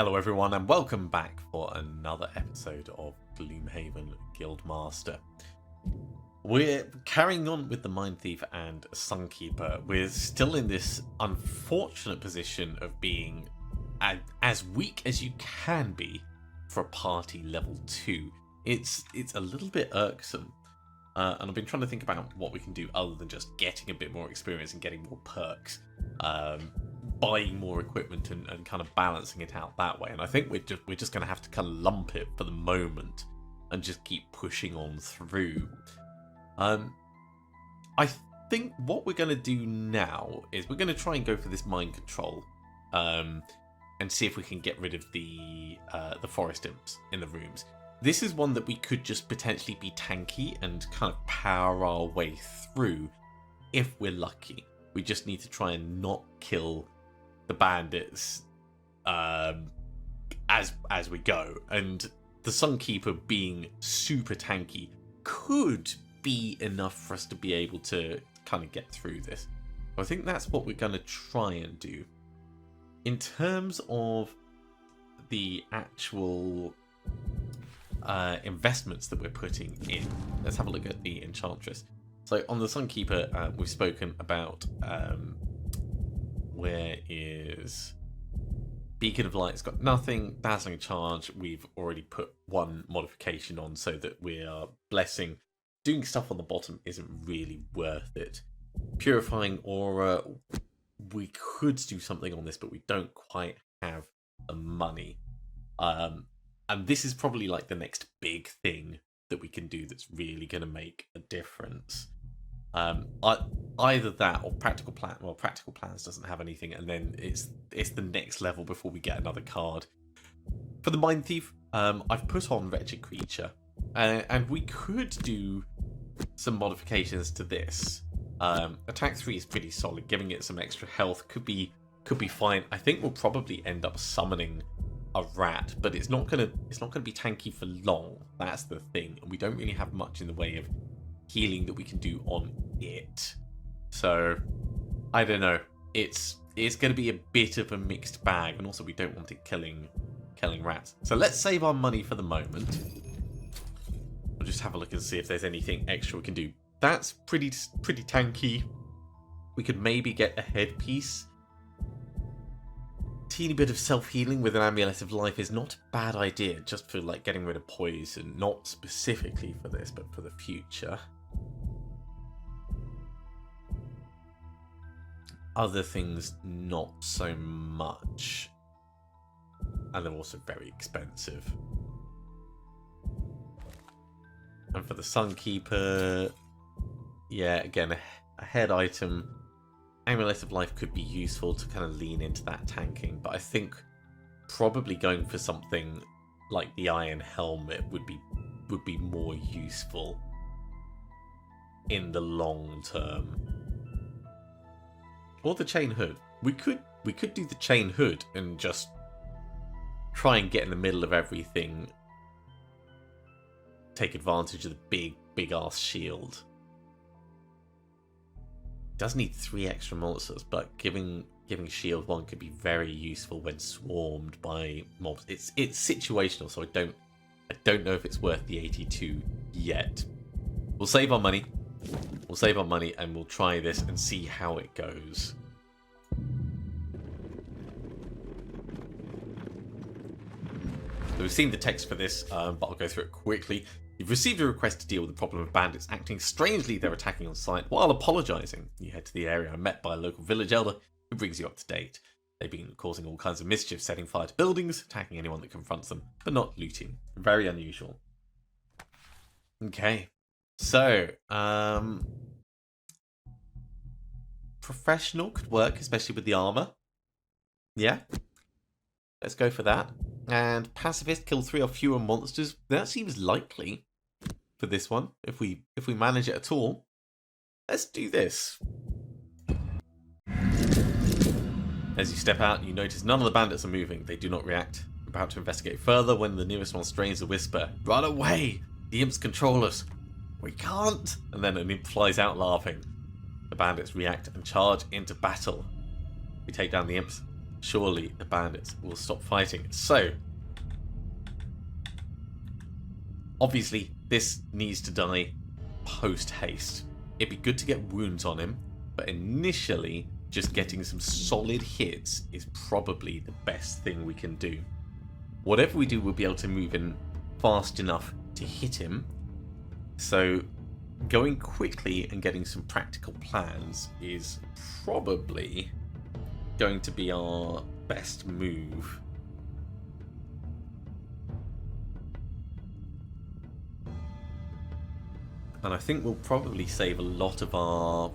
Hello everyone and welcome back for another episode of Gloomhaven Guildmaster. We're carrying on with the Mindthief and Sunkeeper. We're still in this unfortunate position of being as weak as you can be for a party level 2. It's a little bit irksome. And I've been trying to think about what we can do other than just getting a bit more experience and getting more perks. Buying more equipment and kind of balancing it out that way. And I think we're just going to have to kind of lump it for the moment and just keep pushing on through. I think what we're going to do now is we're going to try and go for this mind control and see if we can get rid of the forest imps in the rooms. This is one that we could just potentially be tanky and kind of power our way through if we're lucky. We just need to try and not kill the bandits as we go. And the Sunkeeper being super tanky could be enough for us to be able to kind of get through this. I think that's what we're going to try and do. In terms of the actual investments that we're putting in, let's have a look at the Enchantress. So on the Sunkeeper, we've spoken about where is Beacon of Light's got nothing. Dazzling Charge, we've already put one modification on so that we are blessing. Doing stuff on the bottom isn't really worth it. Purifying Aura, we could do something on this, but we don't quite have the money. And this is probably like the next big thing that we can do that's really going to make a difference. Either that or Practical Plan. Well, Practical Plans doesn't have anything, and then it's the next level before we get another card. For the Mindthief, I've put on Wretched Creature, and we could do some modifications to this. Attack 3 is pretty solid. Giving it some extra health could be fine. I think we'll probably end up summoning a rat, but it's not gonna be tanky for long. That's the thing, and we don't really have much in the way of healing that we can do on it. So I don't know. It's going to be a bit of a mixed bag, and also we don't want it killing rats. So let's save our money for the moment. We'll just have a look and see if there's anything extra we can do. That's pretty tanky. We could maybe get a headpiece. Teeny bit of self-healing with an Amulet of Life is not a bad idea, just for like getting rid of poison, not specifically for this, but for the future. Other things, not so much. And they're also very expensive. And for the Sunkeeper, yeah, again, a head item. Amulet of Life could be useful to kind of lean into that tanking, but I think probably going for something like the Iron Helmet would be more useful in the long term. Or the Chain Hood. We could do the Chain Hood and just try and get in the middle of everything. Take advantage of the big ass shield. Does need 3 extra monsters, but giving shield 1 could be very useful when swarmed by mobs. It's situational, so I don't know if it's worth the 82 yet. We'll save our money. We'll save our money and we'll try this and see how it goes. So we've seen the text for this, but I'll go through it quickly. You've received a request to deal with the problem of bandits acting strangely. They're attacking on sight while apologising. You head to the area and met by a local village elder who brings you up to date. They've been causing all kinds of mischief, setting fire to buildings, attacking anyone that confronts them, but not looting. Very unusual. Okay, so professional could work, especially with the armour. Yeah, let's go for that. And pacifist, kill 3 or fewer monsters. That seems likely for this one, if we manage it at all. Let's do this. As you step out, you notice none of the bandits are moving. They do not react. About to investigate further when the nearest one strains a whisper. Run away! The imps control us. We can't! And then an imp flies out laughing. The bandits react and charge into battle. We take down the imps. surely the bandits will stop fighting. So, obviously, this needs to die post-haste. It'd be good to get wounds on him, but initially, just getting some solid hits is probably the best thing we can do. Whatever we do, we'll be able to move in fast enough to hit him. So, going quickly and getting some practical plans is probably going to be our best move. And I think we'll probably save a lot of our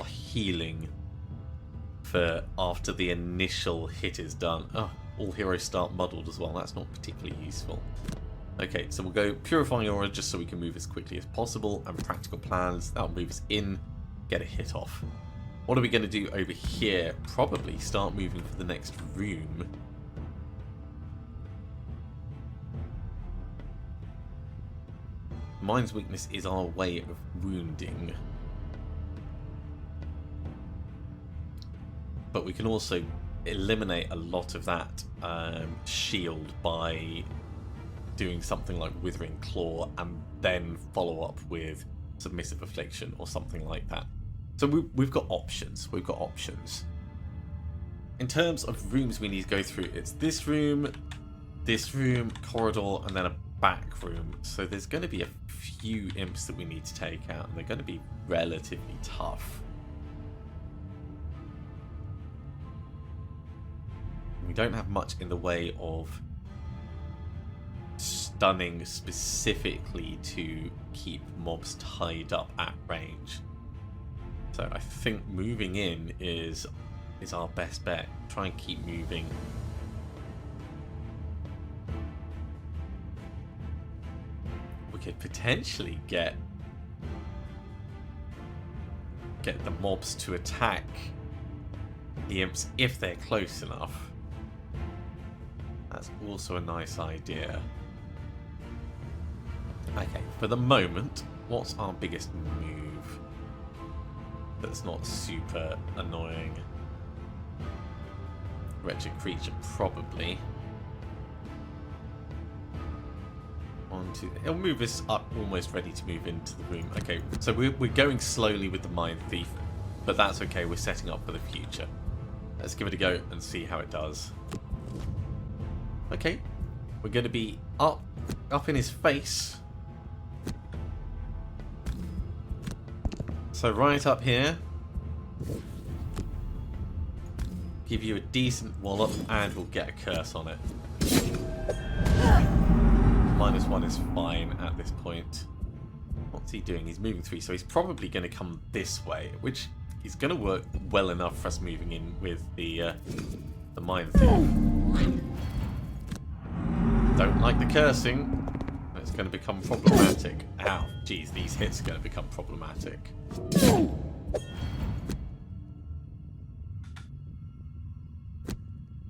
healing for after the initial hit is done. Oh, all heroes start muddled as well. That's not particularly useful. Okay, so we'll go Purifying Aura just so we can move as quickly as possible, and Practical Plans, that'll move us in, get a hit off. What are we going to do over here? Probably start moving for the next room. Mind's Weakness is our way of wounding. But we can also eliminate a lot of that shield by doing something like Withering Claw and then follow up with Submissive Affliction or something like that. So we've got options. We've got options. In terms of rooms we need to go through, it's this room, corridor, and then a back room. So there's going to be a few imps that we need to take out, and they're going to be relatively tough. We don't have much in the way of stunning specifically to keep mobs tied up at range. So I think moving in is our best bet. Try and keep moving. We could potentially get the mobs to attack the imps if they're close enough. That's also a nice idea. Okay, for the moment, what's our biggest move that's not super annoying? Wretched Creature, probably. 1, 2. It'll move us up, almost ready to move into the room. Okay, so we're going slowly with the Mindthief, but that's okay. We're setting up for the future. Let's give it a go and see how it does. Okay, we're going to be up in his face. So right up here, give you a decent wallop, and we'll get a curse on it. -1 is fine at this point. What's he doing? He's moving 3, so he's probably going to come this way, which is going to work well enough for us moving in with the Mindthief. Don't like the cursing. It's going to become problematic. Ow, geez, these hits are going to become problematic.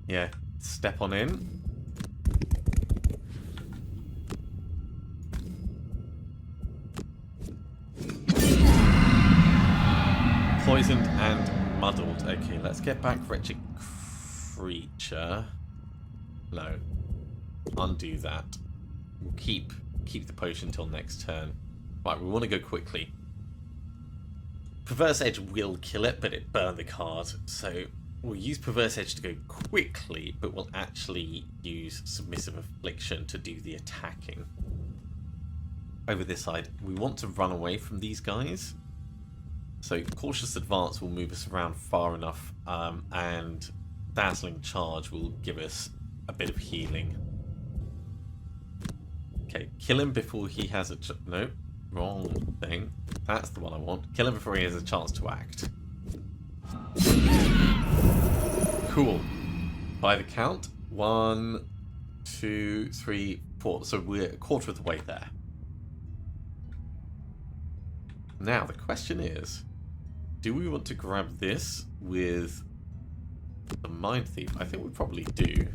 Yeah, step on in. Poisoned and muddled. Okay, let's get back Wretched Creature. No. Undo that. We'll keep the potion till next turn. Right, we want to go quickly. Perverse Edge will kill it, but it burned the card. So we'll use Perverse Edge to go quickly, but we'll actually use Submissive Affliction to do the attacking. Over this side, we want to run away from these guys. So Cautious Advance will move us around far enough, and Dazzling Charge will give us a bit of healing. Okay, kill him before he has a... No, wrong thing. That's the one I want. Kill him before he has a chance to act. Cool. By the count, 1, 2, 3, 4. So we're a quarter of the way there. Now, the question is, do we want to grab this with the Mindthief? I think we probably do.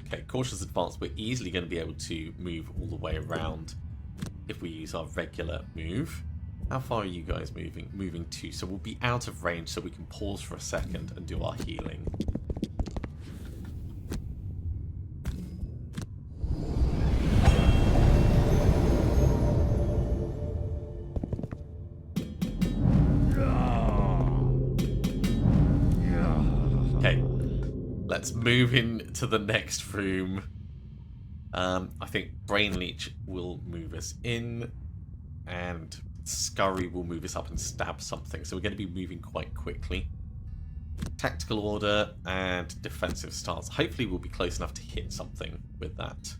Okay, Cautious Advance, we're easily going to be able to move all the way around if we use our regular move. How far are you guys moving? Moving to. So we'll be out of range, so we can pause for a second and do our healing. Okay, let's move into the next room. I think Brain Leech will move us in, and Scurry will move us up and stab something. So we're going to be moving quite quickly. Tactical order and defensive stance. Hopefully we'll be close enough to hit something with that.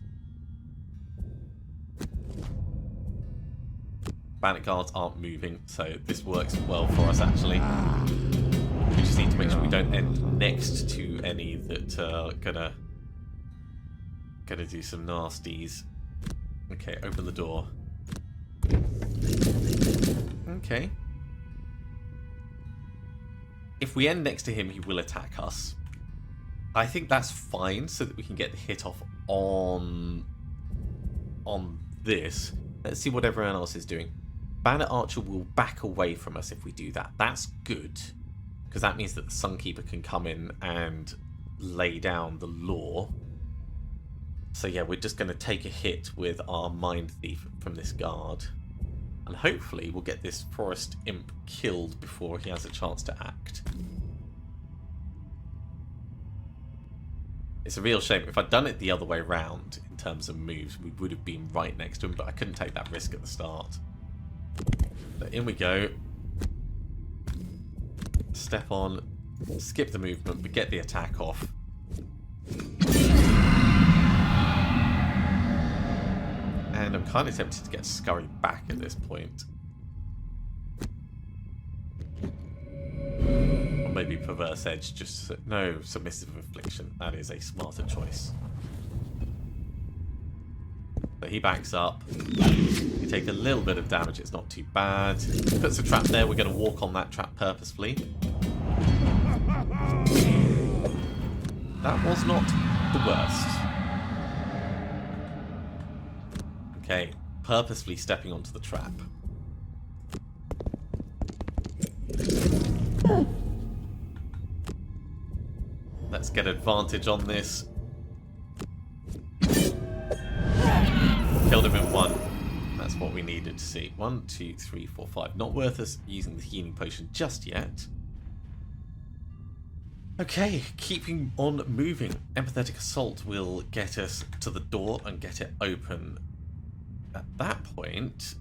Bandit guards aren't moving, so this works well for us actually. We just need to make sure we don't end next to any that are gonna do some nasties. Okay, open the door. Okay. If we end next to him, he will attack us. I think that's fine, so that we can get the hit off on this. Let's see what everyone else is doing. Bandit Archer will back away from us if we do that. That's good, because that means that the Sunkeeper can come in and lay down the law. So yeah, we're just going to take a hit with our Mindthief from this guard. And hopefully we'll get this Forest Imp killed before he has a chance to act. It's a real shame. If I'd done it the other way around in terms of moves, we would have been right next to him, but I couldn't take that risk at the start. So in we go. Step on, skip the movement, but get the attack off. And I'm kind of tempted to get Scurry back at this point. Or maybe Perverse Edge, just... No, Submissive Affliction. That is a smarter choice. But he backs up. You take a little bit of damage, it's not too bad. Puts a trap there, we're going to walk on that trap purposefully. That was not the worst. Okay, purposefully stepping onto the trap. Let's get advantage on this. Killed him in one. That's what we needed to see. 1, 2, 3, 4, 5. Not worth us using the healing potion just yet. Okay, keeping on moving. Empathetic Assault will get us to the door and get it open. At that point,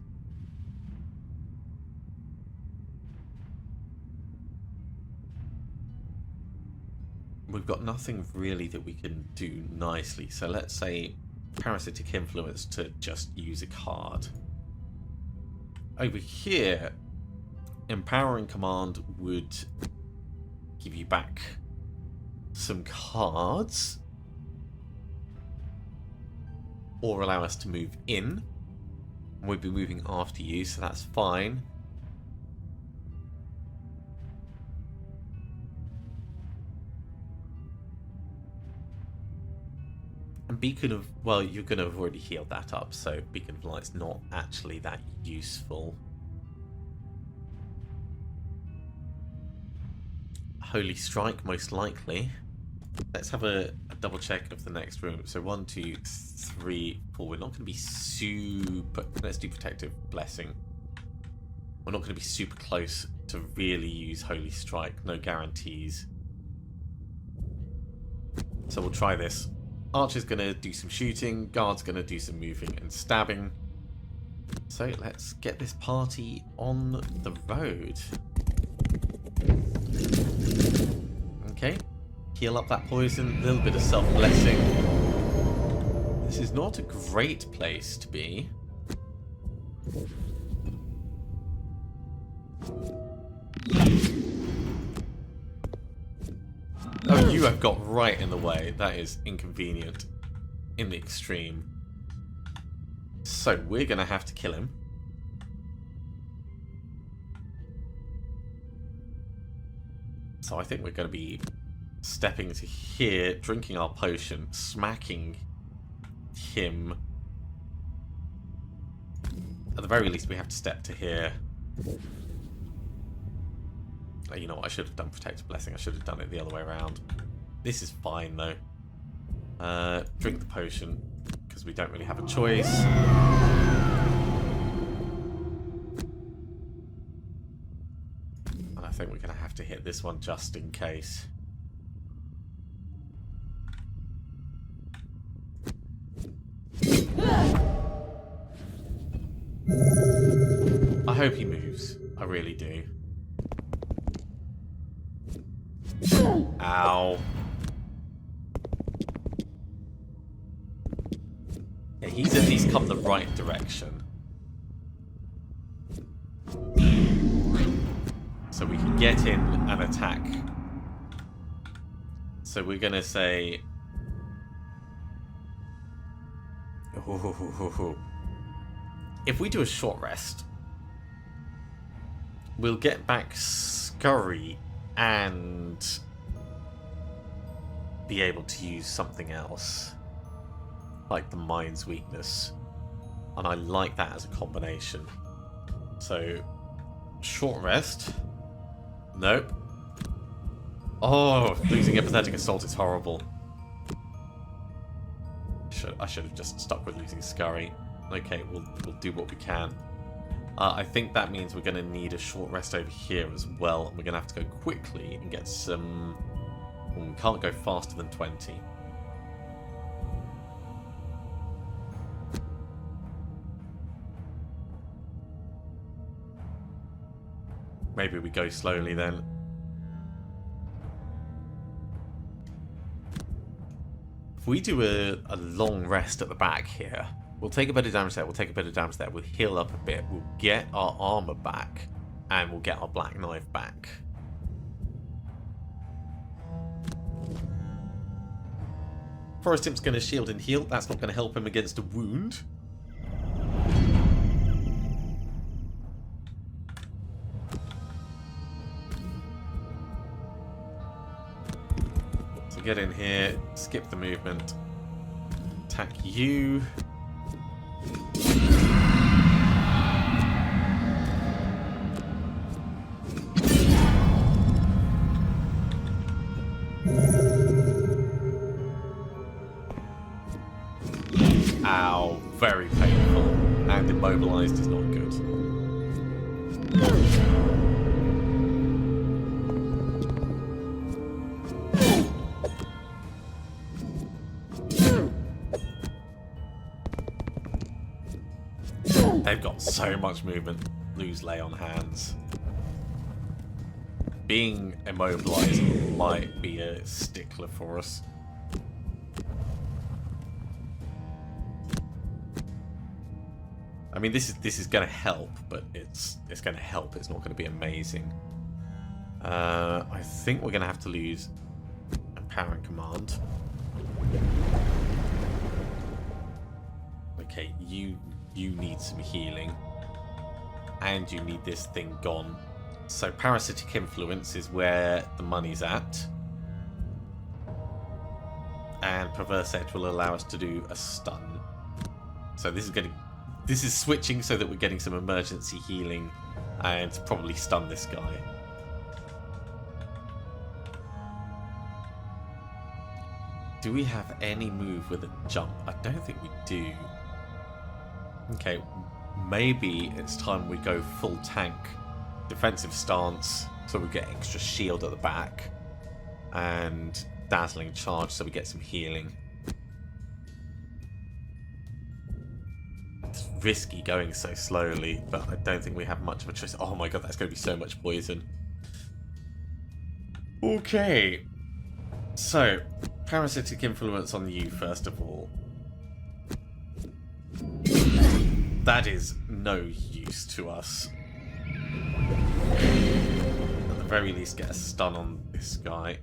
we've got nothing really that we can do nicely. So let's say Parasitic Influence to just use a card. Over here, Empowering Command would give you back some cards, or allow us to move in. We'll be moving after you, so that's fine. And Beacon of... Well, you're going to have already healed that up, so Beacon of Light's not actually that useful. Holy Strike, most likely. Let's have a double check of the next room. So 1, 2, 3, 4. We're not going to be super... Let's do Protective Blessing. We're not going to be super close to really use Holy Strike. No guarantees. So we'll try this. Archer's going to do some shooting. Guard's going to do some moving and stabbing. So let's get this party on the road. Okay. Heal up that poison, a little bit of self-blessing. This is not a great place to be. Oh, you have got right in the way. That is inconvenient in the extreme. So we're going to have to kill him. So I think we're going to be stepping to here, drinking our potion, smacking him. At the very least, we have to step to here. You know what? I should have done Protective Blessing. I should have done it the other way around. This is fine, though. Drink the potion, because we don't really have a choice. And I think we're going to have to hit this one just in case. I hope he moves. I really do. Ow. Yeah, he's at least come the right direction. So we can get in and attack. So we're going to say... If we do a short rest, we'll get back Scurry and be able to use something else, like the Mind's Weakness. And I like that as a combination. So, short rest. Nope. Oh, losing Empathetic Assault is horrible. I should have just stuck with losing Scurry. Okay, we'll do what we can. I think that means we're going to need a short rest over here as well. And we're going to have to go quickly and get some... Well, we can't go faster than 20. Maybe we go slowly then. If we do a long rest at the back here, we'll take a bit of damage there, we'll take a bit of damage there, we'll heal up a bit, we'll get our armor back, and we'll get our Black Knife back. Forest Imp's going to shield and heal, that's not going to help him against a wound. So get in here, skip the movement, attack you. Ow, very painful. And immobilized is not good. They've got so much movement. Lose lay on hands. Being immobilized might be a stickler for us. I mean, this is going to help, but it's going to help. It's not going to be amazing. I think we're going to have to lose Empower and Command. Okay, you need some healing, and you need this thing gone. So Parasitic Influence is where the money's at, and Perverse Edge will allow us to do a stun. So this is switching so that we're getting some emergency healing and probably stun this guy. Do we have any move with a jump? I don't think we do. Okay, maybe it's time we go full tank defensive stance so we get extra shield at the back and dazzling charge so we get some healing. It's risky going so slowly, but I don't think we have much of a choice. Oh my god, that's going to be so much poison. Okay, so Parasitic Influence on you first of all. That is no use to us. At the very least, get a stun on this guy.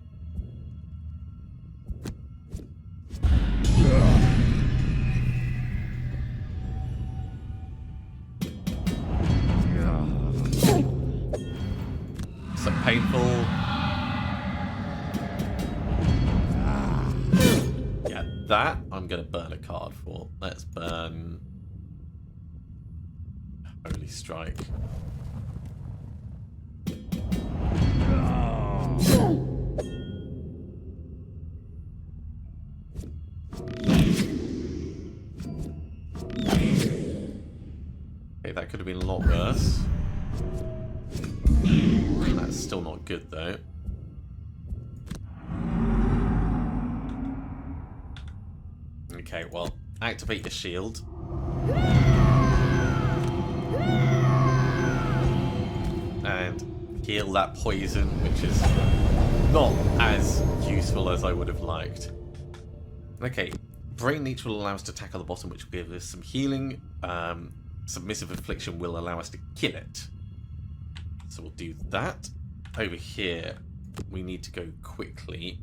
So painful. Yeah, that I'm going to burn a card for. Let's burn Holy Strike. that could have been a lot worse. That's still not good though. Okay, well, activate your shield. And heal that poison, which is not as useful as I would have liked. Okay, Brain Leech will allow us to tackle the bottom, which will give us some healing. Submissive Affliction will allow us to kill it. So we'll do that. Over here, we need to go quickly.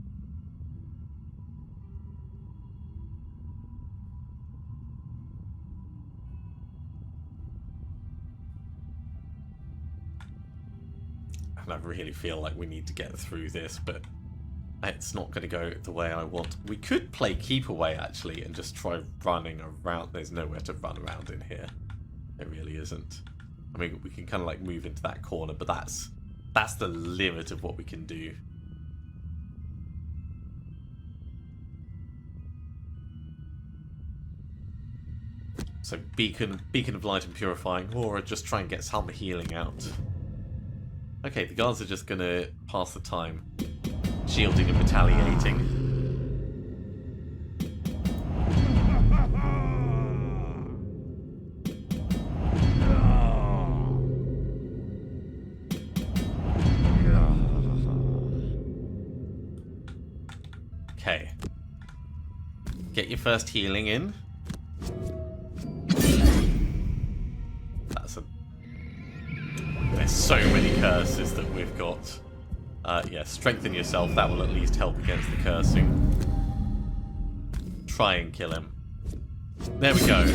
And I really feel like we need to get through this, but it's not going to go the way I want. We could play Keep Away, actually, and just try running around. There's nowhere to run around in here. There really isn't. I mean, we can kind of like move into that corner, but that's the limit of what we can do. So Beacon of Light and Purifying Aura, just try and get some healing out. Okay, the guards are just going to pass the time shielding and retaliating. Okay. Get your first healing in. There's so many curses that we've got. Yeah, strengthen yourself. That will at least help against the cursing. Try and kill him. There we go.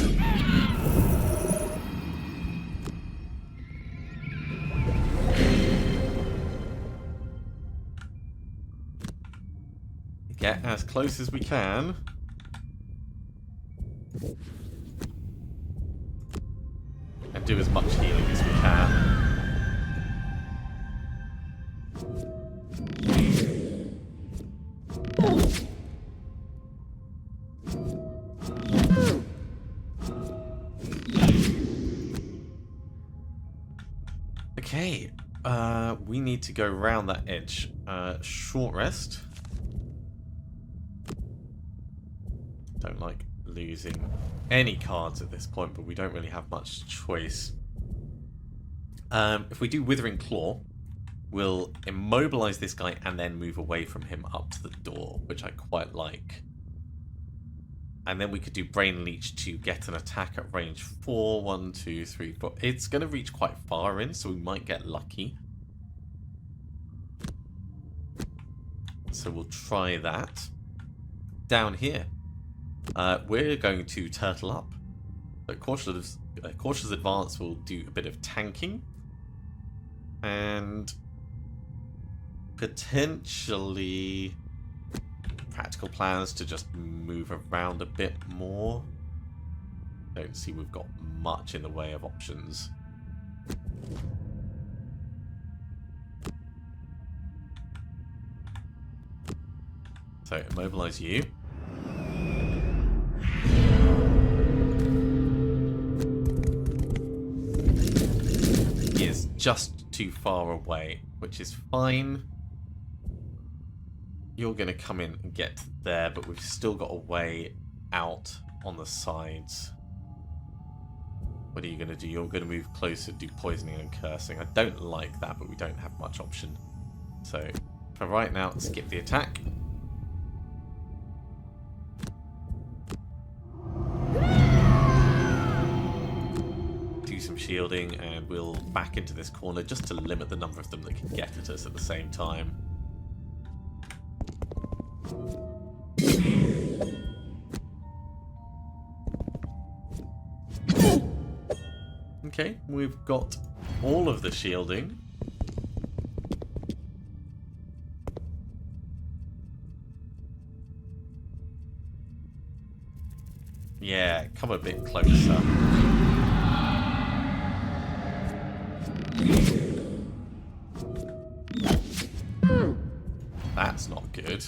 Get as close as we can. And do as much healing as we can. Okay, we need to go around that edge. Short rest. Don't like losing any cards at this point, but we don't really have much choice. If we do Withering Claw, we'll immobilize this guy and then move away from him up to the door, which I quite like. And then we could do Brain Leech to get an attack at range 4. 1, 2, 3, 4. It's going to reach quite far in, so we might get lucky. So we'll try that. Down here, we're going to turtle up. But Cautious Advance will do a bit of tanking. And potentially Practical Plans to just move around a bit more. Don't see we've got much in the way of options. So immobilize you. He is just too far away, which is fine. You're going to come in and get there, but we've still got a way out on the sides. What are you going to do? You're going to move closer, do poisoning and cursing. I don't like that, but we don't have much option. So, for right now, skip the attack. Do some shielding, and we'll back into this corner just to limit the number of them that can get at us at the same time. Okay, we've got all of the shielding. Yeah, come a bit closer. That's not good.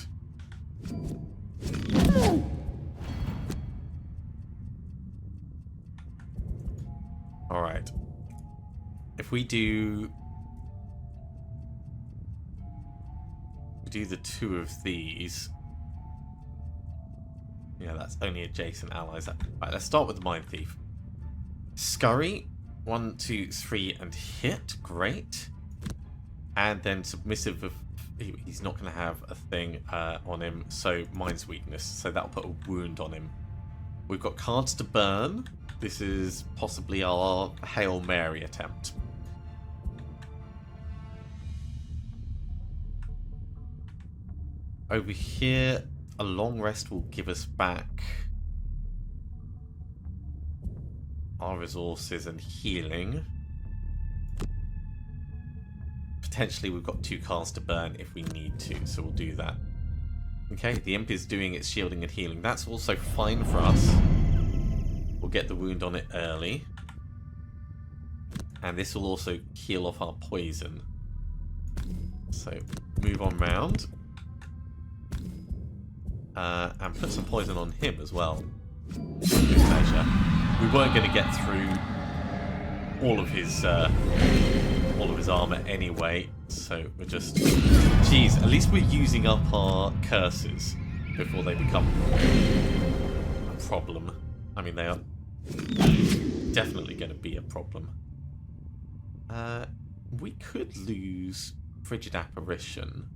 Alright, if we do the 2 of these. Yeah, that's only adjacent allies. Right, let's start with the Mindthief. Scurry, 1, 2, 3, and hit. Great. And then submissive of... He's not going to have a thing on him, so Mind's Weakness. So that'll put a wound on him. We've got cards to burn. This is possibly our Hail Mary attempt. Over here, a long rest will give us back our resources and healing. Potentially we've got 2 cards to burn if we need to, so we'll do that. Okay, the imp is doing its shielding and healing. That's also fine for us. We'll get the wound on it early. And this will also heal off our poison. So, move on round. And put some poison on him as well. Good measure. We weren't going to get through all of his armor anyway, so we're just... Geez, at least we're using up our curses before they become a problem. I mean, they are definitely going to be a problem. We could lose Frigid Apparition.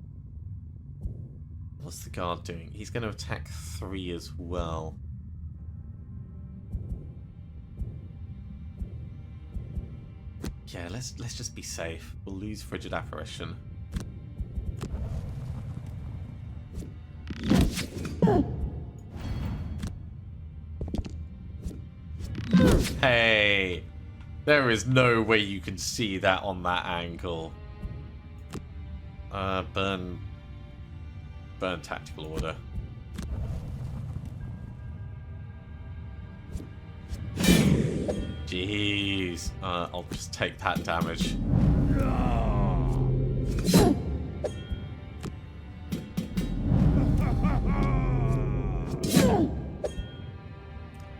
What's the guard doing? He's going to attack 3 as well. Yeah, let's just be safe. We'll lose Frigid Apparition. Hey! There is no way you can see that on that angle. Burn tactical order. Jeez. I'll just take that damage.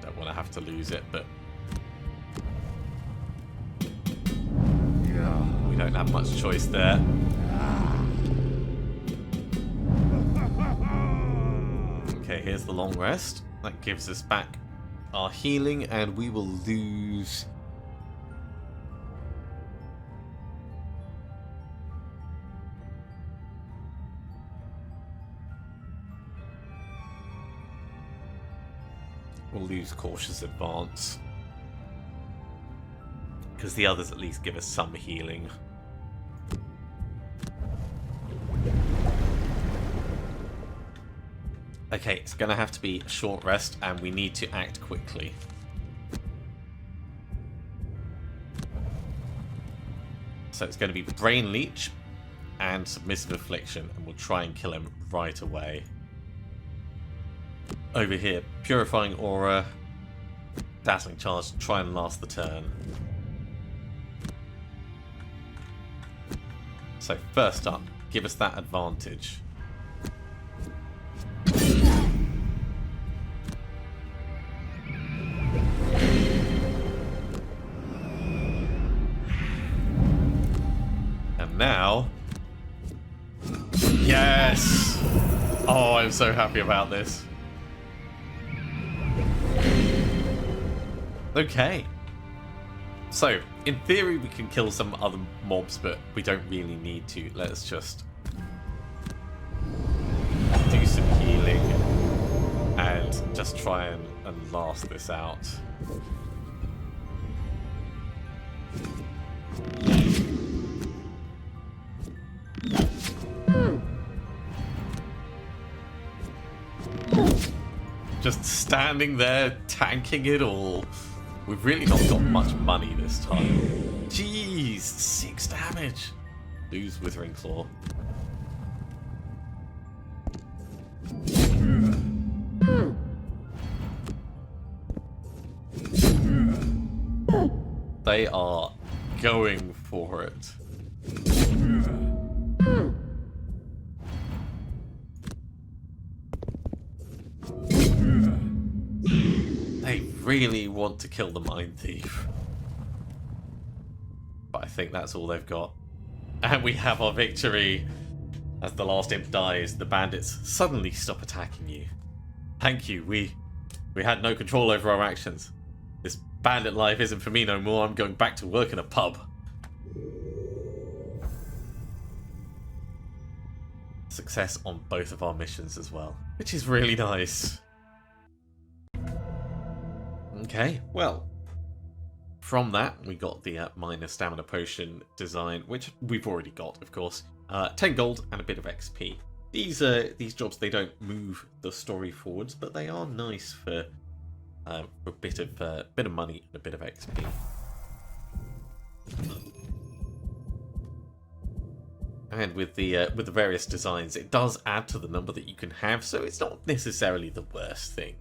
Don't want to have to lose it, but we don't have much choice there. Okay, here's the long rest. That gives us back our healing, and we will lose... We'll lose Cautious Advance. Because the others at least give us some healing. Okay, it's going to have to be a short rest, and we need to act quickly. So it's going to be Brain Leech and Submissive Affliction, and we'll try and kill him right away. Over here, Purifying Aura, Dazzling Charge, try and last the turn. So first up, give us that advantage. And now... Yes! Oh, I'm so happy about this. Okay. So, in theory we can kill some other mobs, but we don't really need to. Let's just do some healing and just try and last this out. Just standing there, tanking it all. We've really not got much money this time. Jeez, 6 damage. Lose Withering Claw. They are going for it. They really want to kill the Mindthief. But I think that's all they've got. And we have our victory. As the last imp dies, the bandits suddenly stop attacking you. Thank you, we had no control over our actions. This bandit life isn't for me no more. I'm going back to work in a pub. Success on both of our missions as well, which is really nice. Okay, well, from that we got the minor stamina potion design, which we've already got, of course. 10 gold and a bit of XP. These jobs, they don't move the story forwards, but they are nice for a bit of money and a bit of XP. And with the various designs, it does add to the number that you can have, so it's not necessarily the worst thing.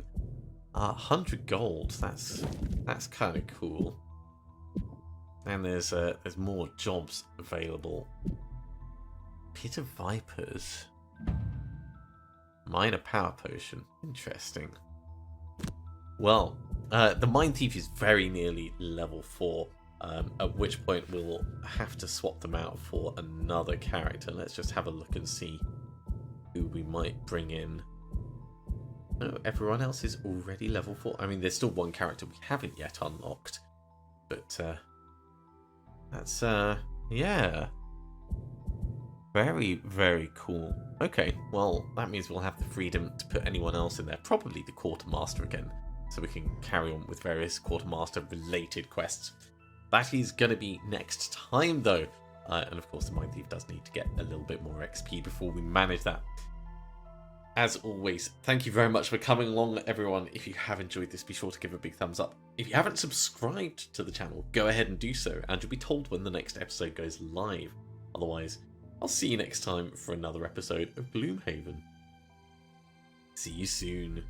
100 gold, that's kind of cool. And there's more jobs available. Pit of Vipers. Minor power potion. Interesting. Well, the Mindthief is very nearly level 4, at which point we'll have to swap them out for another character. Let's just have a look and see who we might bring in. No, everyone else is already level 4. I mean, there's still one character we haven't yet unlocked. But, that's, yeah. Very, very cool. Okay, well, that means we'll have the freedom to put anyone else in there. Probably the Quartermaster again, so we can carry on with various Quartermaster-related quests. That is going to be next time, though. And, of course, the Mindthief does need to get a little bit more XP before we manage that. As always, thank you very much for coming along, everyone. If you have enjoyed this, be sure to give a big thumbs up. If you haven't subscribed to the channel, go ahead and do so, and you'll be told when the next episode goes live. Otherwise, I'll see you next time for another episode of Gloomhaven. See you soon.